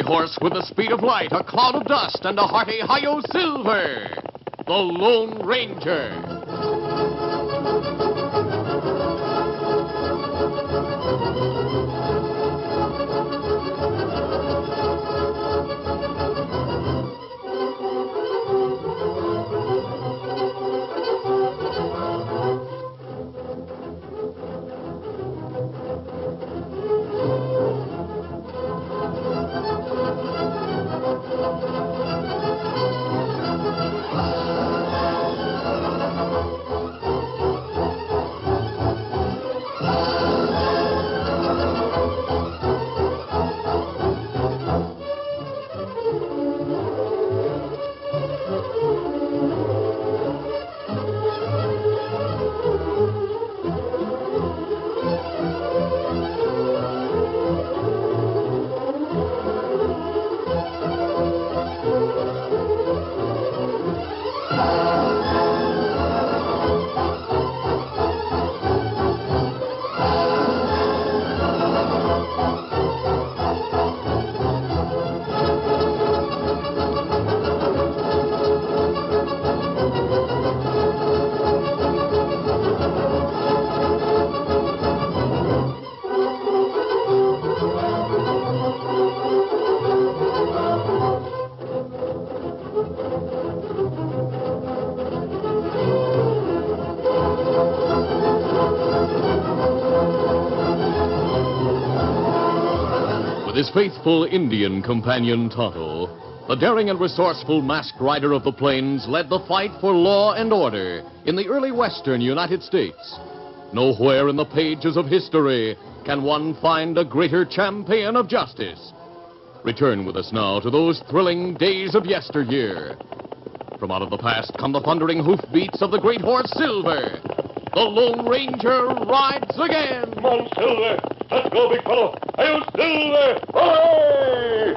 horse with the speed of light, a cloud of dust, and a hearty Hi-Yo Silver, the Lone Ranger. With his faithful Indian companion Tonto, the daring and resourceful masked rider of the plains led the fight for law and order in the early western United States. Nowhere in the pages of history can one find a greater champion of justice. Return with us now to those thrilling days of yesteryear. From out of the past come the thundering hoofbeats of the great horse Silver. The Lone Ranger rides again. Come on, Silver. Let's go, big fellow. Hi-Yo, Silver! Hooray!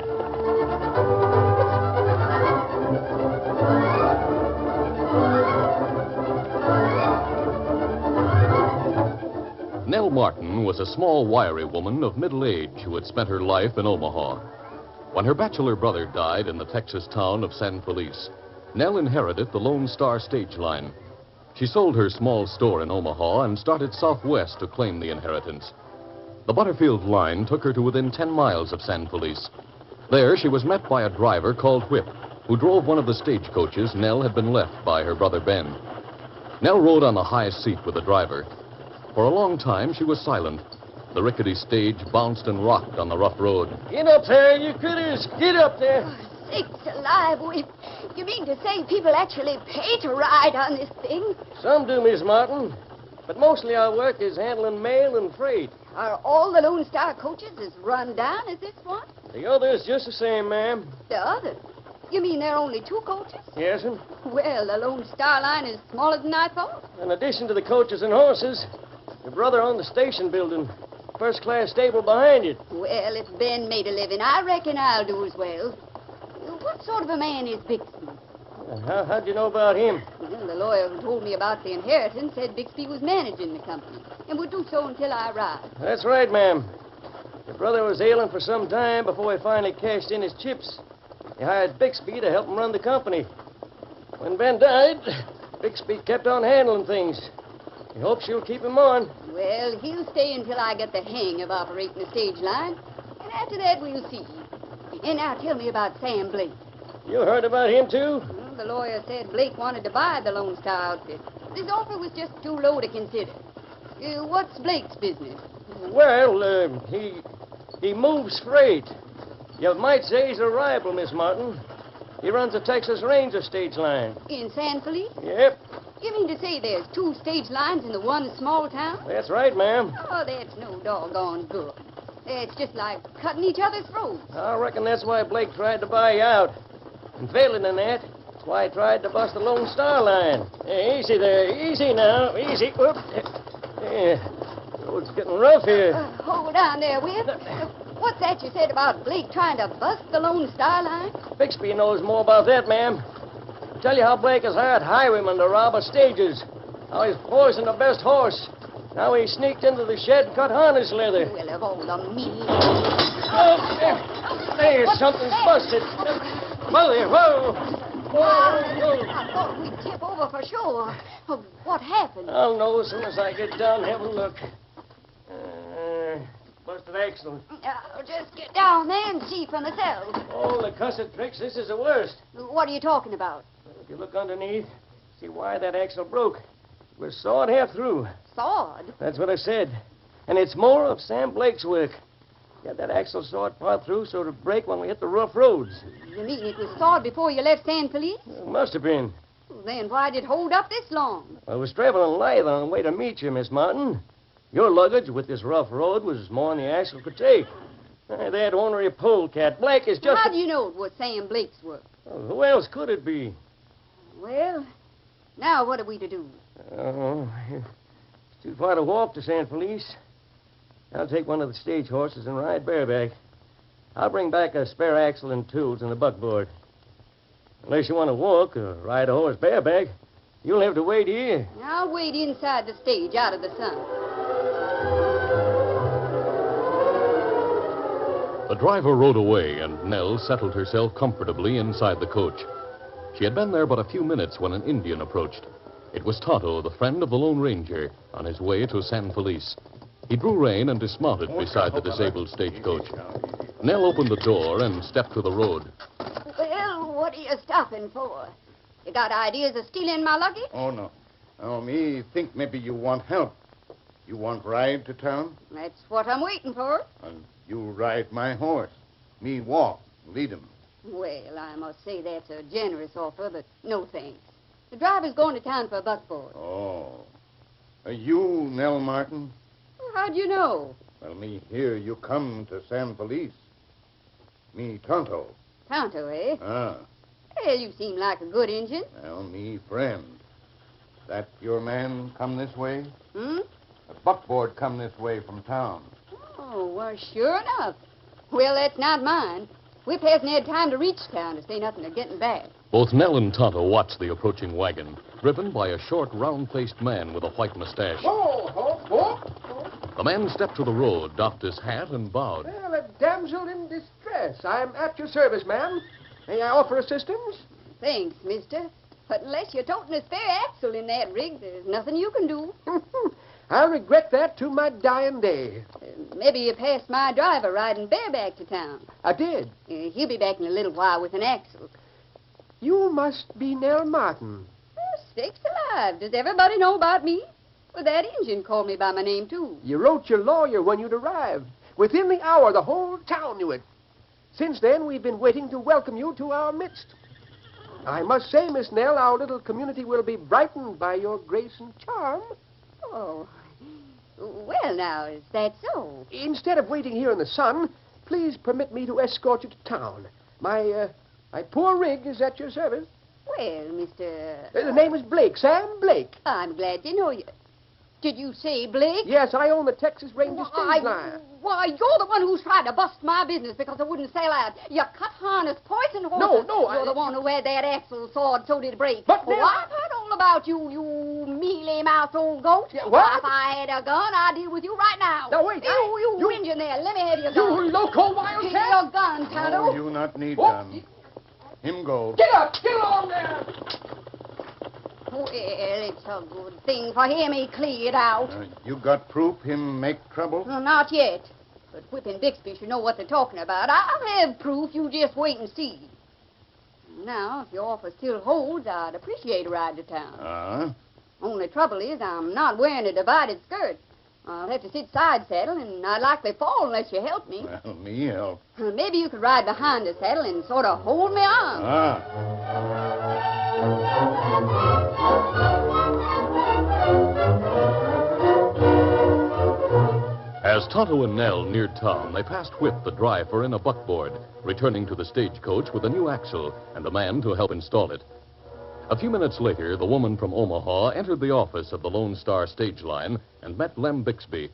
Nell Martin was a small, wiry woman of middle age who had spent her life in Omaha. When her bachelor brother died in the Texas town of San Felice, Nell inherited the Lone Star stage line. She sold her small store in Omaha and started southwest to claim the inheritance. The Butterfield line took her to within 10 miles of San Felice. There, she was met by a driver called Whip, who drove one of the stagecoaches Nell had been left by her brother Ben. Nell rode on the high seat with the driver. For a long time, she was silent. The rickety stage bounced and rocked on the rough road. Get up there, you critters! Get up there! Oh, sakes alive, Whip. You mean to say people actually pay to ride on this thing? Some do, Miss Martin. But mostly our work is handling mail and freight. Are all the Lone Star coaches as run down as this one? The other's just the same, ma'am. The other? You mean there are only 2 coaches? Yes, ma'am. Well, the Lone Star line is smaller than I thought. In addition to the coaches and horses, your brother owned the station building. First-class stable behind it. Well, if Ben made a living, I reckon I'll do as well. What sort of a man is Bixby? How'd you know about him? Well, the lawyer who told me about the inheritance said Bixby was managing the company and would do so until I arrived. That's right, ma'am. Your brother was ailing for some time before he finally cashed in his chips. He hired Bixby to help him run the company. When Ben died, Bixby kept on handling things. He hopes she'll keep him on. Well, he'll stay until I get the hang of operating the stage line. And after that, we'll see. And now tell me about Sam Blake. You heard about him, too? Well, the lawyer said Blake wanted to buy the Lone Star outfit. His offer was just too low to consider. What's Blake's business? Well, he moves freight. You might say he's a rival, Miss Martin. He runs the Texas Ranger stage line. In San Felice? Yep. You mean to say there's 2 stage lines in the one small town? That's right, ma'am. Oh, that's no doggone good. It's just like cutting each other's throats. I reckon that's why Blake tried to buy you out. And failing in that, that's why he tried to bust the Lone Star line. Easy there. Easy now. Easy. Whoop. Road's getting rough here. Hold on there, Whip. What's that you said about Blake trying to bust the Lone Star line? Bixby knows more about that, ma'am. I'll tell you how Blake has hired highwaymen to rob our stages. How he's poisoned the best horse. Now he sneaked into the shed and cut harness leather. Well, of all the mean. Oh, there, something's busted. Whoa there, whoa. I thought we'd tip over for sure. Oh, what happened? I'll know as soon as I get down and have a look. Busted axle. I'll just get down there and see for myself. All the cussed tricks, this is the worst. What are you talking about? If you look underneath, see why that axle broke. It was sawed half through. Sawed? That's what I said. And it's more of Sam Blake's work. He had that axle sawed part through so it'd break when we hit the rough roads. You mean it was sawed before you left San Felice? It must have been. Well, then why did it hold up this long? I was traveling lithe on the way to meet you, Miss Martin. Your luggage with this rough road was more than the axle could take. That ornery polecat, Blake, is just... How do you know it was Sam Blake's work? Oh, who else could it be? Well, now what are we to do? Oh, it's too far to walk to San Felice. I'll take one of the stage horses and ride bareback. I'll bring back a spare axle and tools and a buckboard. Unless you want to walk or ride a horse bareback, you'll have to wait here. I'll wait inside the stage out of the sun. The driver rode away, and Nell settled herself comfortably inside the coach. She had been there but a few minutes when an Indian approached. It was Tonto, the friend of the Lone Ranger, on his way to San Felice. He drew rein and dismounted beside the disabled stagecoach. Nell opened the door and stepped to the road. Well, what are you stopping for? You got ideas of stealing my luggage? Oh, no. Oh, me think maybe you want help. You want ride to town? That's what I'm waiting for. And you ride my horse. Me walk, lead him. Well, I must say that's a generous offer, but no thanks. The driver's going to town for a buckboard. Oh. You, Nell Martin? How'd you know? Well, me hear you come to San Felice. Me Tonto. Tonto, eh? Ah. Well, you seem like a good Injun. Well, me friend. That your man come this way? Hmm? A buckboard come this way from town. Oh, well, sure enough. Well, that's not mine. Whip hasn't had time to reach town to say nothing of getting back. Both Nell and Tonto watched the approaching wagon, driven by a short, round-faced man with a white mustache. The man stepped to the road, doffed his hat, and bowed. Well, a damsel in distress. I'm at your service, ma'am. May I offer assistance? Thanks, mister. But unless you're toting a spare axle in that rig, there's nothing you can do. I'll regret that to my dying day. Maybe you passed my driver riding bareback to town. I did. He'll be back in a little while with an axle. You must be Nell Martin. Oh, sakes alive. Does everybody know about me? Well, that Injun called me by my name, too. You wrote your lawyer when you'd arrived. Within the hour, the whole town knew it. Since then, we've been waiting to welcome you to our midst. I must say, Miss Nell, our little community will be brightened by your grace and charm. Oh, well, now, is that so? Instead of waiting here in the sun, please permit me to escort you to town. My poor rig is at your service. Well, Mr. The name is Blake, Sam Blake. I'm glad to know you. Did you say Blake? Yes, I own the Texas Ranger stage line. Why, you're the one who's tried to bust my business because I wouldn't sell out. You cut harness, poison horses. No, You're the one who had that axle sawed so did it break. But well, now- I've heard all about you, you mealy-mouthed old goat. Yeah, what? If I had a gun, I'd deal with you right now. Now, wait, You Injun there, let me have your gun. You loco Give me wildcat! your gun, Tonto. Oh, you not need Oh. gun. Him go. Get up! Get along there! Well, it's a good thing for him he cleared out. You got proof him make trouble? Well, not yet. But Whipping Bixby should know what they're talking about. I'll have proof. You just wait and see. Now, if your offer still holds, I'd appreciate a ride to town. Only trouble is I'm not wearing a divided skirt. I'll have to sit side saddle, and I'd likely fall unless you help me. Well, me help. Maybe you could ride behind the saddle and sort of hold me on. As Tonto and Nell neared town, they passed Whip, the driver, in a buckboard, returning to the stagecoach with a new axle and a man to help install it. A few minutes later, the woman from Omaha entered the office of the Lone Star Stage Line and met Lem Bixby.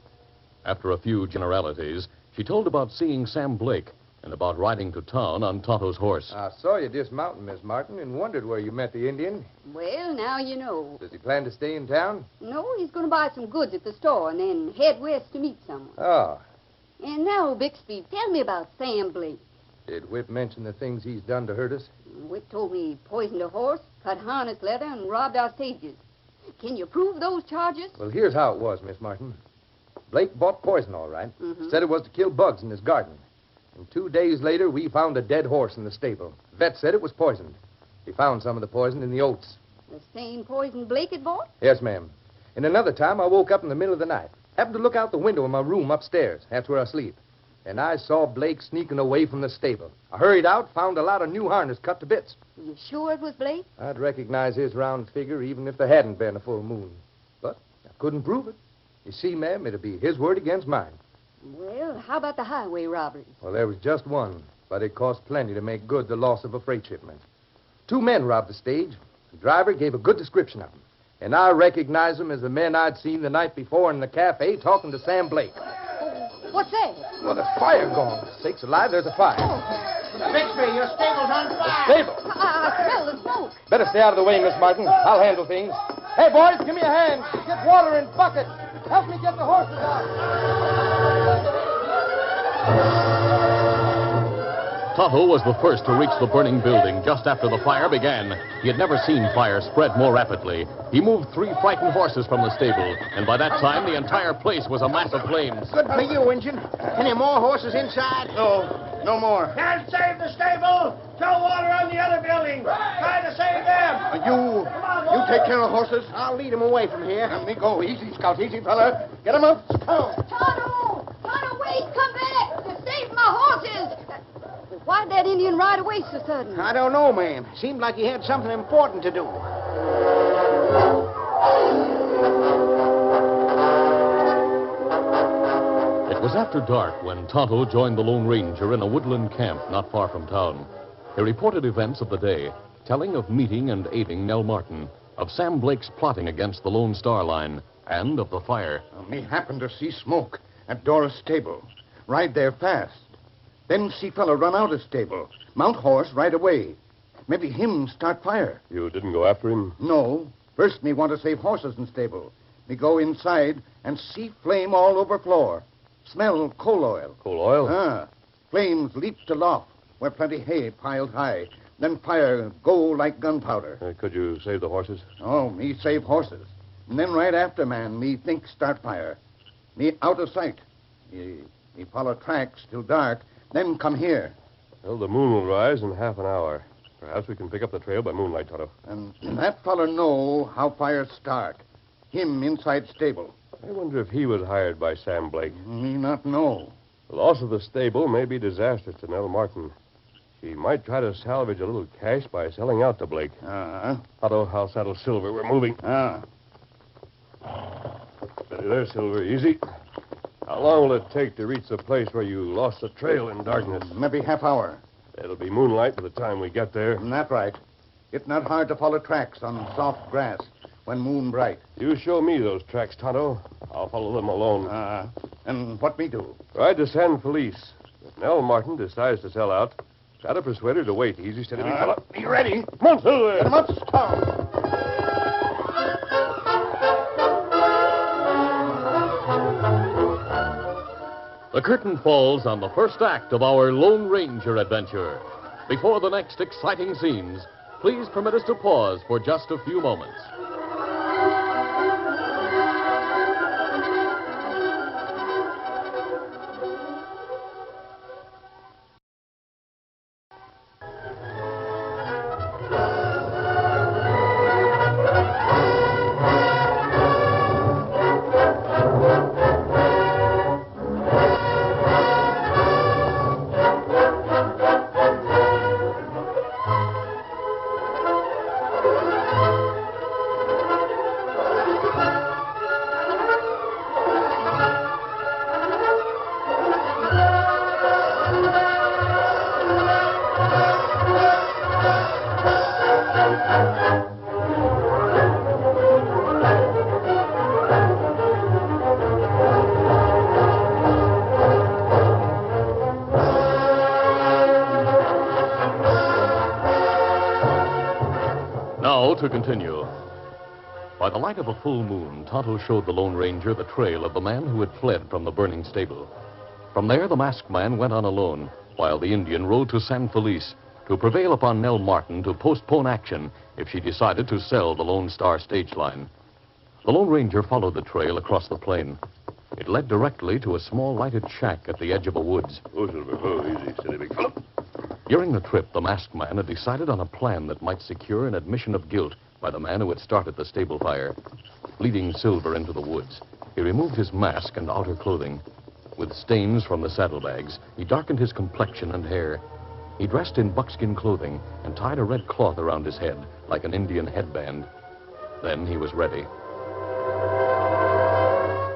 After a few generalities, she told about seeing Sam Blake, and about riding to town on Tonto's horse. I saw you dismounting, Miss Martin, and wondered where you met the Indian. Well, now you know. Does he plan to stay in town? No, he's going to buy some goods at the store and then head west to meet someone. Oh. And now, Bixby, tell me about Sam Blake. Did Whip mention the things he's done to hurt us? Whip told me he poisoned a horse, cut harness leather, and robbed our stages. Can you prove those charges? Well, here's how it was, Miss Martin. Blake bought poison, all right. Mhm. Said it was to kill bugs in his garden. And 2 days later, we found a dead horse in the stable. Vet said it was poisoned. He found some of the poison in the oats. The same poison Blake had bought? Yes, ma'am. And another time, I woke up in the middle of the night. Happened to look out the window in my room upstairs. That's where I sleep. And I saw Blake sneaking away from the stable. I hurried out, found a lot of new harness cut to bits. You sure it was Blake? I'd recognize his round figure even if there hadn't been a full moon. But I couldn't prove it. You see, ma'am, it'd be his word against mine. Well, how about the highway robberies? Well, there was just one, but it cost plenty to make good the loss of a freight shipment. 2 men robbed the stage. The driver gave a good description of them. And I recognized them as the men I'd seen the night before in the cafe talking to Sam Blake. What's that? Well, there's fire going. Sakes alive, there's a fire. Bixby, your stable's on fire. Stable. I smell the smoke. Better stay out of the way, Miss Martin. I'll handle things. Hey, boys, give me a hand. Get water and bucket. Help me get the horses out. Tonto was the first to reach the burning building just after the fire began. He had never seen fire spread more rapidly. He moved 3 frightened horses from the stable, and by that time, the entire place was a mass of flames. Good for you, Injun. Any more horses inside? No more. Can't save the stable. Throw water on the other building. Try to save them. You take care of horses. I'll lead them away from here. Let me go. Easy, Scout. Easy, fella. Get them up. Oh. Tonto! Tonto, wait! Come back! To save my horses! Why'd that Indian ride away so sudden? I don't know, ma'am. Seemed like he had something important to do. It was after dark when Tonto joined the Lone Ranger in a woodland camp not far from town. He reported events of the day, telling of meeting and aiding Nell Martin, of Sam Blake's plotting against the Lone Star Line, and of the fire. Me happened to see smoke at Dora's stable. Ride there fast. Then see fella run out of stable. Mount horse right away. Maybe him start fire. You didn't go after him? No. First me want to save horses in stable. Me go inside and see flame all over floor. Smell coal oil. Coal oil? Flames leap to loft where plenty hay piled high. Then fire go like gunpowder. Could you save the horses? Oh, me save horses. And then right after, man, me think start fire. Me out of sight. Me follow tracks till dark. Then come here. Well, the moon will rise in half an hour. Perhaps we can pick up the trail by moonlight, Tonto. And that feller know how fire start. Him inside stable. I wonder if he was hired by Sam Blake. Me not know. The loss of the stable may be disastrous to Nell Martin. She might try to salvage a little cash by selling out to Blake. Tonto, I'll saddle Silver. We're moving. Steady there, Silver. Easy. How long will it take to reach the place where you lost the trail in darkness? Maybe half hour. It'll be moonlight by the time we get there. That right. It's not hard to follow tracks on soft grass when moon bright. You show me those tracks, Tonto. I'll follow them alone. And what me do? Ride to San Felice. If Nell Martin decides to sell out, try to persuade her to wait. Easy, steady, big fella. Be ready. Come on, Silver. Get him up, Scout. The curtain falls on the first act of our Lone Ranger adventure. Before the next exciting scenes, please permit us to pause for just a few moments. to continue. By the light of a full moon, Tonto showed the Lone Ranger the trail of the man who had fled from the burning stable. From there, the masked man went on alone, while the Indian rode to San Felice to prevail upon Nell Martin to postpone action if she decided to sell the Lone Star stage line. The Lone Ranger followed the trail across the plain. It led directly to a small lighted shack at the edge of the woods. Oh, Silver. Oh, easy, steady, big fellow. During the trip, the masked man had decided on a plan that might secure an admission of guilt by the man who had started the stable fire. Leading Silver into the woods, he removed his mask and outer clothing. With stains from the saddlebags, he darkened his complexion and hair. He dressed in buckskin clothing and tied a red cloth around his head like an Indian headband. Then he was ready.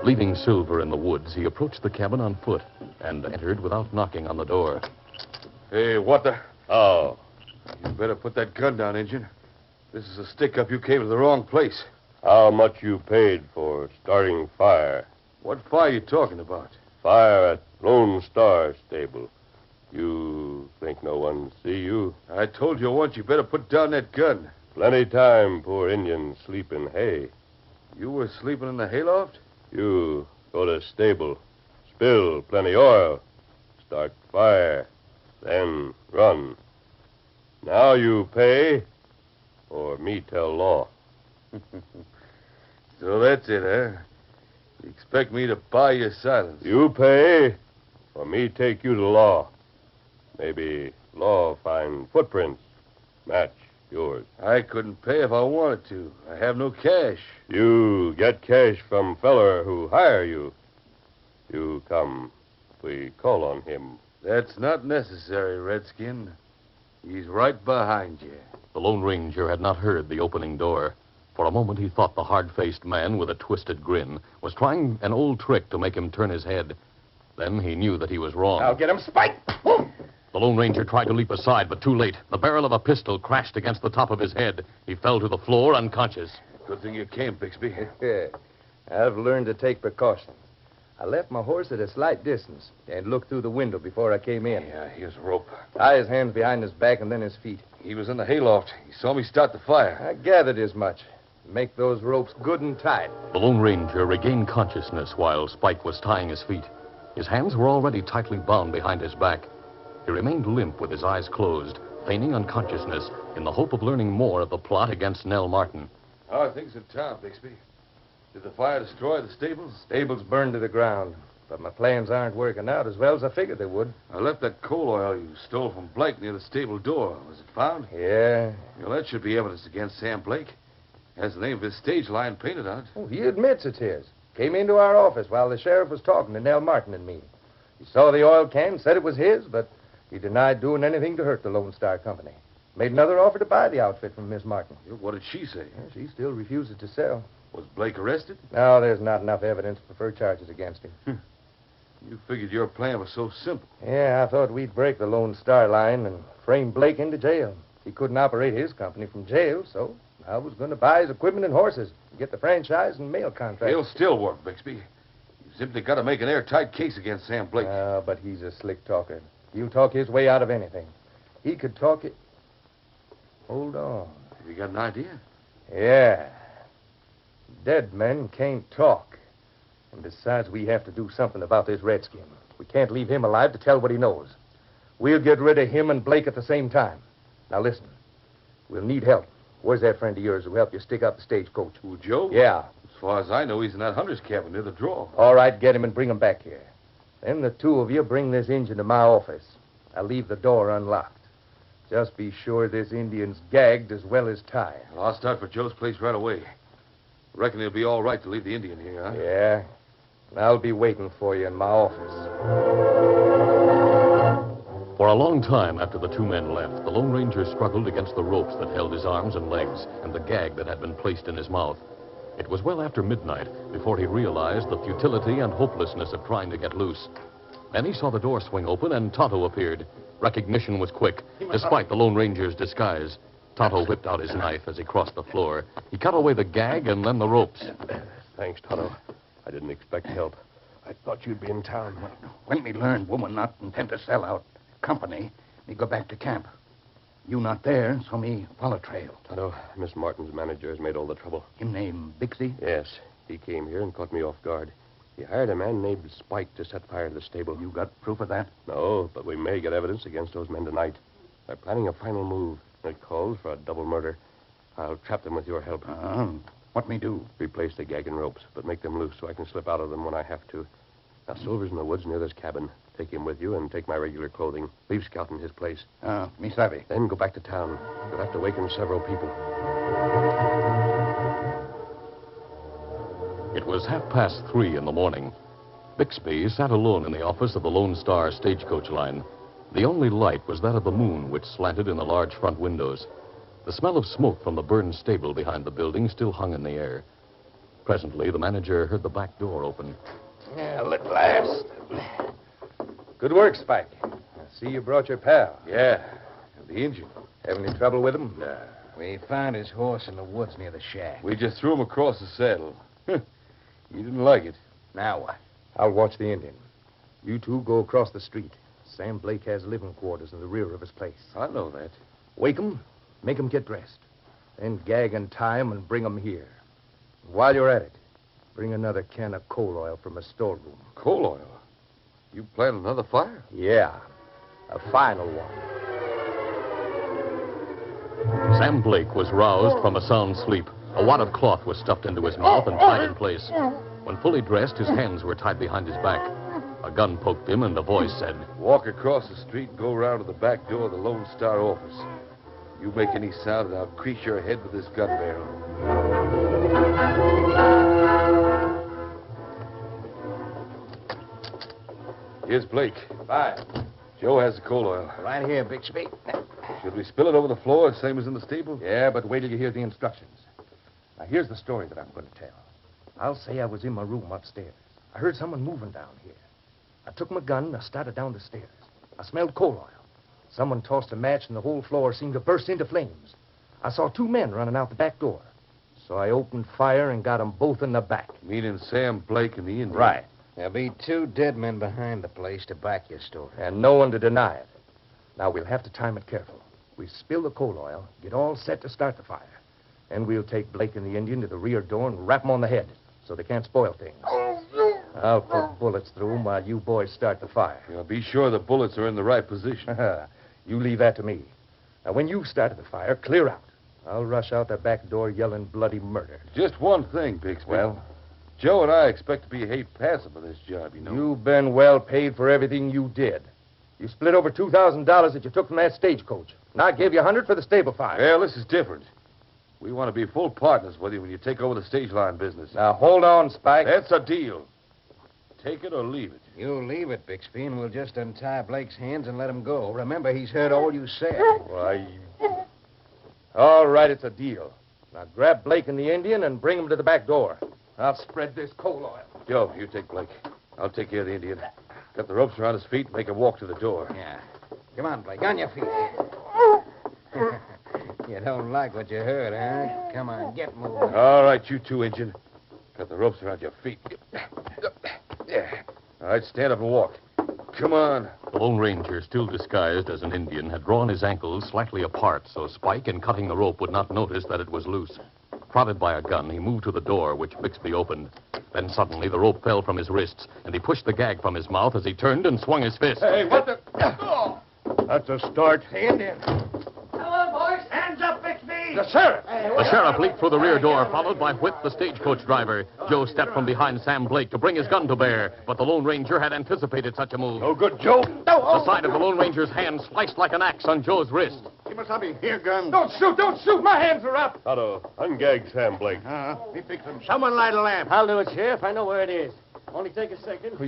Leaving Silver in the woods, he approached the cabin on foot and entered without knocking on the door. Hey, what the... Oh, You better put that gun down, Injun. This is a stick-up. You came to the wrong place. how much you paid for starting fire? What fire you talking about? Fire at Lone Star stable. You think no one see you? I told you once you better put down that gun. Plenty time, poor Indian sleep in hay. You were sleeping in the hayloft? You go to stable, spill plenty oil, start fire, then run. Now you pay, or me tell law. So that's it, huh? You expect me to buy your silence? You pay, or me take you to law. Maybe law find footprints, match yours. I couldn't pay if I wanted to. I have no cash. You get cash from feller who hire you. You come, we call on him. That's not necessary, Redskin. He's right behind you. The Lone Ranger had not heard the opening door. For a moment, he thought the hard-faced man with a twisted grin was trying an old trick to make him turn his head. Then he knew that he was wrong. I'll get him, Spike. The Lone Ranger tried to leap aside, but too late. The barrel of a pistol crashed against the top of his head. He fell to the floor unconscious. Good thing you came, Bixby. I've learned to take precautions. I left my horse at a slight distance and looked through the window before I came in. Yeah, here's a rope. Tie his hands behind his back and then his feet. He was in the hayloft. He saw me start the fire. I gathered as much. Make those ropes good and tight. The Lone Ranger regained consciousness while Spike was tying his feet. His hands were already tightly bound behind his back. He remained limp with his eyes closed, feigning unconsciousness in the hope of learning more of the plot against Nell Martin. How are things in town, Bixby? Did the fire destroy the stables? Stables burned to the ground, but my plans aren't working out as well as I figured they would. I left that coal oil you stole from Blake near the stable door. Was it found? Yeah. Well, that should be evidence against Sam Blake. Has the name of his stage line painted on it. Oh, he admits it's his. Came into our office while the sheriff was talking to Nell Martin and me. He saw the oil can, said it was his, but he denied doing anything to hurt the Lone Star Company. Made another offer to buy the outfit from Miss Martin. What did she say? Yeah, she still refuses to sell. Was Blake arrested? No, there's not enough evidence to prefer charges against him. You figured your plan was so simple. Yeah, I thought we'd break the Lone Star line and frame Blake into jail. He couldn't operate his company from jail, so I was going to buy his equipment and horses, get the franchise and mail contract. It'll still work, Bixby. You simply got to make an airtight case against Sam Blake. But he's a slick talker. He'll talk his way out of anything. He could talk it. Hold on. Have you got an idea? Yeah. Dead men can't talk. And besides, we have to do something about this redskin. We can't leave him alive to tell what he knows. We'll get rid of him and Blake at the same time. Now listen. We'll need help. Where's that friend of yours who helped you stick up the stagecoach? Who, Joe? Yeah. As far as I know, he's in that hunter's cabin near the draw. All right, get him and bring him back here. Then the two of you bring this Injun to my office. I'll leave the door unlocked. Just be sure this Indian's gagged as well as tied. Well, I'll start for Joe's place right away. Reckon it'll be all right to leave the Indian here, huh? Yeah. And I'll be waiting for you in my office. For a long time after the two men left, the Lone Ranger struggled against the ropes that held his arms and legs and the gag that had been placed in his mouth. It was well after midnight before he realized the futility and hopelessness of trying to get loose. Then he saw the door swing open and Tonto appeared. Recognition was quick, despite the Lone Ranger's disguise. Tonto whipped out his knife as he crossed the floor. He cut away the gag and then the ropes. Thanks, Tonto. I didn't expect help. I thought you'd be in town. When we learn woman not intend to sell out company, we go back to camp. You not there, so me follow trail. Tonto, Miss Martin's manager has made all the trouble. Him name Bixby? Yes, he came here and caught me off guard. He hired a man named Spike to set fire to the stable. You got proof of that? No, but we may get evidence against those men tonight. They're planning a final move. It calls for a double murder. I'll trap them with your help. What me do? Replace the gag and ropes, but make them loose so I can slip out of them when I have to. Now, Silver's in the woods near this cabin. Take him with you and take my regular clothing. Leave Scout in his place. Me savvy. Then go back to town. You'll have to waken several people. It was 3:30 in the morning. Bixby sat alone in the office of the Lone Star stagecoach line. The only light was that of the moon, which slanted in the large front windows. The smell of smoke from the burned stable behind the building still hung in the air. Presently, the manager heard the back door open. Well, at last. Good work, Spike. I see you brought your pal. Yeah, and the engine. Having any trouble with him? Nah. We found his horse in the woods near the shack. We just threw him across the saddle. He didn't like it. Now what? I'll watch the Indian. You two go across the street. Sam Blake has living quarters in the rear of his place. I know that. Wake him, make him get dressed. Then gag and tie him and bring him here. While you're at it, bring another can of coal oil from a storeroom. Coal oil? You planted another fire? Yeah, a final one. Sam Blake was roused from a sound sleep. A wad of cloth was stuffed into his mouth and tied in place. When fully dressed, his hands were tied behind his back. A gun poked him, and a voice said, Walk across the street and go around to the back door of the Lone Star office. You make any sound, and I'll crease your head with this gun barrel. Here's Blake. Bye. Joe has the coal oil. Right here, Bixby. Should we spill it over the floor, same as in the stable? Yeah, but wait till you hear the instructions. Now, here's the story that I'm going to tell. I'll say I was in my room upstairs. I heard someone moving down here. I took my gun and I started down the stairs. I smelled coal oil. Someone tossed a match and the whole floor seemed to burst into flames. I saw two men running out the back door. So I opened fire and got them both in the back. Meaning Sam Blake and the Indian. Right. There'll be two dead men behind the place to back your story. And no one to deny it. Now, we'll have to time it careful. We spill the coal oil, get all set to start the fire. Then we'll take Blake and the Indian to the rear door and rap them on the head so they can't spoil things. I'll put bullets through them while you boys start the fire. Yeah, be sure the bullets are in the right position. You leave that to me. Now, when you've started the fire, clear out. I'll rush out the back door yelling bloody murder. Just one thing, Bixby. Well? Joe and I expect to be passive on this job, you know. You've been well paid for everything you did. You split over $2,000 that you took from that stagecoach. And I gave you $100 for the stable fire. Well, this is different. We want to be full partners with you when you take over the stage line business. Now, hold on, Spike. That's a deal. Take it or leave it. You leave it, Bixby, and we'll just untie Blake's hands and let him go. Remember, he's heard all you said. Why, All right, it's a deal. Now, grab Blake and the Indian and bring them to the back door. I'll spread this coal oil. Joe, you take Blake. I'll take care of the Indian. Cut the ropes around his feet and make him walk to the door. Yeah. Come on, Blake, on your feet. You don't like what you heard, huh? Come on, get moving. All right, you two, Injun. Cut the ropes around your feet. Yeah. All right, stand up and walk. Come on. The Lone Ranger, still disguised as an Indian, had drawn his ankles slightly apart so Spike, in cutting the rope, would not notice that it was loose. Prodded by a gun, he moved to the door, which Bixby opened. Then suddenly the rope fell from his wrists, and he pushed the gag from his mouth as he turned and swung his fist. Hey, what the... That's a start. The Indian. Come on, boys. Hands up, Bixby. The sheriff! The sheriff leaped through the rear door, followed by Whip, the stagecoach driver. Joe stepped from behind Sam Blake to bring his gun to bear, but the Lone Ranger had anticipated such a move. No good, Joe. The side of the Lone Ranger's hand sliced like an axe on Joe's wrist. Kimasabi, here, gun. Don't shoot! My hands are up! Tonto, ungag Sam Blake. Me fix him. Someone light a lamp. I'll do it, Sheriff. I know where it is. Only take a second.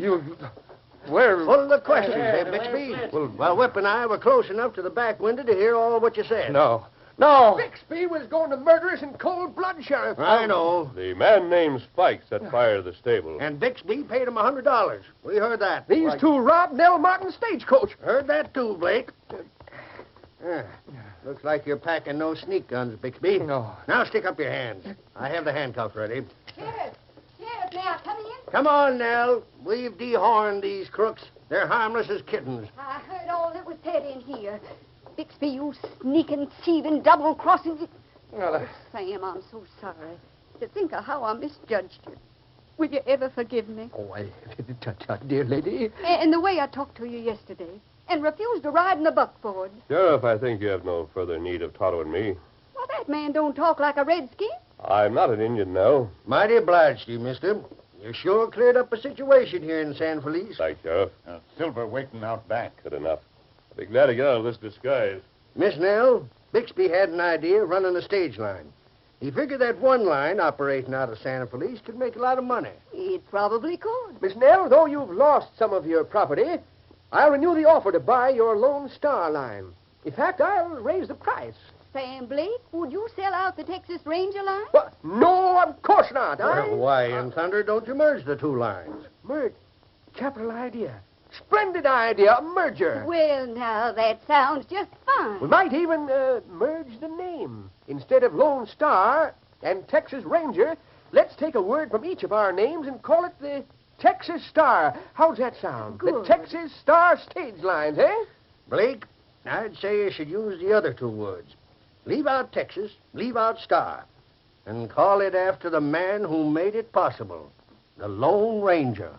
Where... Full of questions, Bixby. Well, Whip and I were close enough to the back window to hear all what you said. No. Bixby was going to murder us in cold blood, Sheriff. I know. The man named Spike set fire to the stable. And Bixby paid him $100. We heard that. These two robbed Nell Martin's stagecoach. Heard that too, Blake. Looks like you're packing no sneak guns, Bixby. No. Now stick up your hands. I have the handcuffs ready. Sheriff, now come in. Come on, Nell. We've dehorned these crooks. They're harmless as kittens. I heard all that was said in here. Bixby, you sneaking, thieving, double-crossing... Well, Sam, I'm so sorry. To think of how I misjudged you. Will you ever forgive me? oh, tut, dear lady. And the way I talked to you yesterday, and refused to ride in the buckboard. Sheriff, I think you have no further need of tattling me. Well, that man don't talk like a redskin. I'm not an Indian now. Mighty obliged to you, mister. You sure cleared up a situation here in San Felice. Thanks, Sheriff. Silver waiting out back. Good enough. I'll be glad to get out of this disguise. Miss Nell, Bixby had an idea of running a stage line. He figured that one line operating out of San Felice could make a lot of money. It probably could. Miss Nell, though you've lost some of your property, I'll renew the offer to buy your Lone Star line. In fact, I'll raise the price. Sam Blake, would you sell out the Texas Ranger line? What? No, of course not. Well, why in thunder don't you merge the two lines? Merge. Capital idea. Splendid idea. A merger. Well, now, that sounds just fine. We might even merge the name. Instead of Lone Star and Texas Ranger, let's take a word from each of our names and call it the Texas Star. How's that sound? Good. The Texas Star stage lines, eh? Blake, I'd say you should use the other two words. Leave out Texas, leave out Star, and call it after the man who made it possible, the Lone Ranger.